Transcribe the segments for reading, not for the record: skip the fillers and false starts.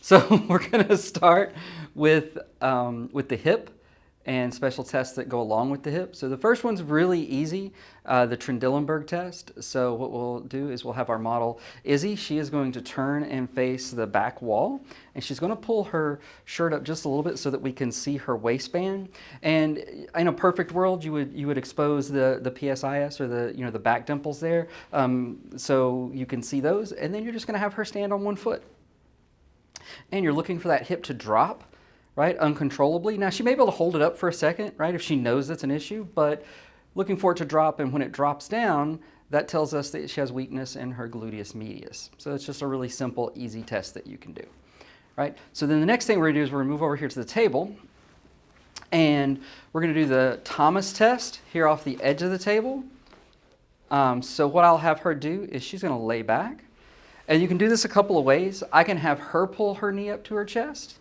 So we're going to start with the hip and special tests that go along with the hip. So the first one's really easy, the Trendelenburg test. So what we'll do is we'll have our model Izzy. She is going to turn and face the back wall, and she's going to pull her shirt up just a little bit so that we can see her waistband. And in a perfect world, you would expose the PSIS or the back dimples there, so you can see those. And then you're just going to have her stand on one foot, and you're looking for that hip to drop, right, uncontrollably. Now, she may be able to hold it up for a second, right, if she knows that's an issue, but looking for it to drop, and when it drops down, that tells us that she has weakness in her gluteus medius. So it's just a really simple, easy test that you can do, right? So then the next thing we're gonna do is we're gonna move over here to the table, and we're gonna do the Thomas test here off the edge of the table. So what I'll have her do is she's gonna lay back, and you can do this a couple of ways. I can have her pull her knee up to her chest,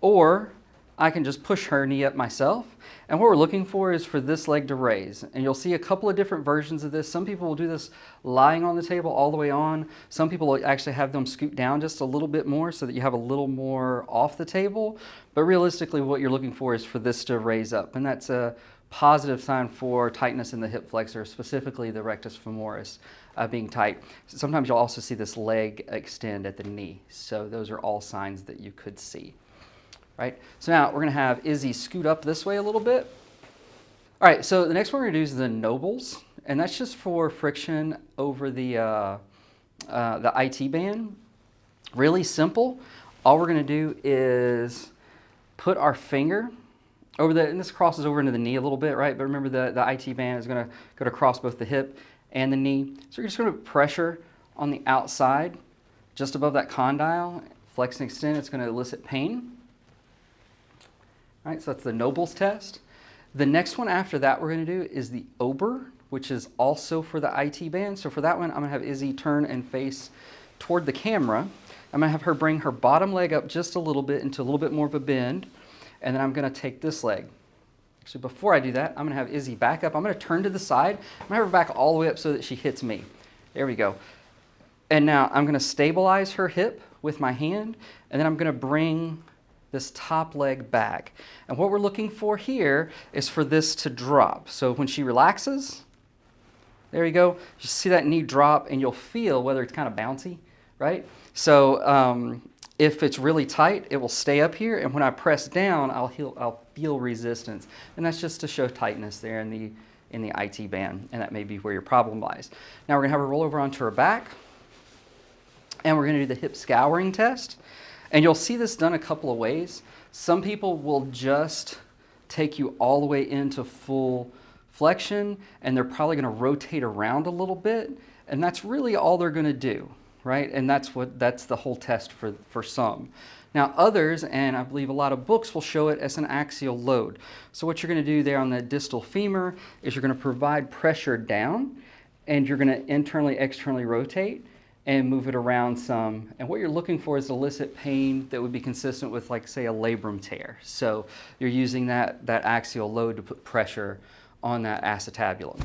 or I can just push her knee up myself. And what we're looking for is for this leg to raise. And you'll see a couple of different versions of this. Some people will do this lying on the table all the way on. Some people will actually have them scoot down just a little bit more so that you have a little more off the table. But realistically, what you're looking for is for this to raise up. And that's a positive sign for tightness in the hip flexor, specifically the rectus femoris being tight. Sometimes you'll also see this leg extend at the knee. So those are all signs that you could see. Right? So now we're going to have Izzy scoot up this way a little bit. All right, so the next one we're going to do is the Nobles, and that's just for friction over the IT band. Really simple. All we're going to do is put our finger over and this crosses over into the knee a little bit, right? But remember the IT band is going to go across both the hip and the knee. So we're just going to pressure on the outside, just above that condyle, flex and extend. It's going to elicit pain. All right, so that's the Nobles test. The next one after that we're going to do is the Ober, which is also for the IT band. So for that one, I'm going to have Izzy turn and face toward the camera. I'm going to have her bring her bottom leg up just a little bit into a little bit more of a bend, and then I'm going to take this leg. Actually, before I do that, I'm going to have Izzy back up. I'm going to turn to the side. I'm going to have her back all the way up so that she hits me. There we go. And now I'm going to stabilize her hip with my hand, and then I'm going to bring this top leg back. And what we're looking for here is for this to drop. So when she relaxes, there you go, you see that knee drop, and you'll feel whether it's kind of bouncy, right? So if it's really tight, it will stay up here, and when I press down, I'll feel resistance. And that's just to show tightness there in the IT band, and that may be where your problem lies. Now we're gonna have her roll over onto her back, and we're gonna do the hip scouring test. And you'll see this done a couple of ways. Some people will just take you all the way into full flexion, and they're probably going to rotate around a little bit, and that's really all they're going to do, right? And that's the whole test for some. Now others, and I believe a lot of books will show it as an axial load. So what you're going to do there on the distal femur is you're going to provide pressure down, and you're going to internally, externally rotate and move it around some. And what you're looking for is elicit pain that would be consistent with, like, say, a labrum tear. So you're using that axial load to put pressure on that acetabulum.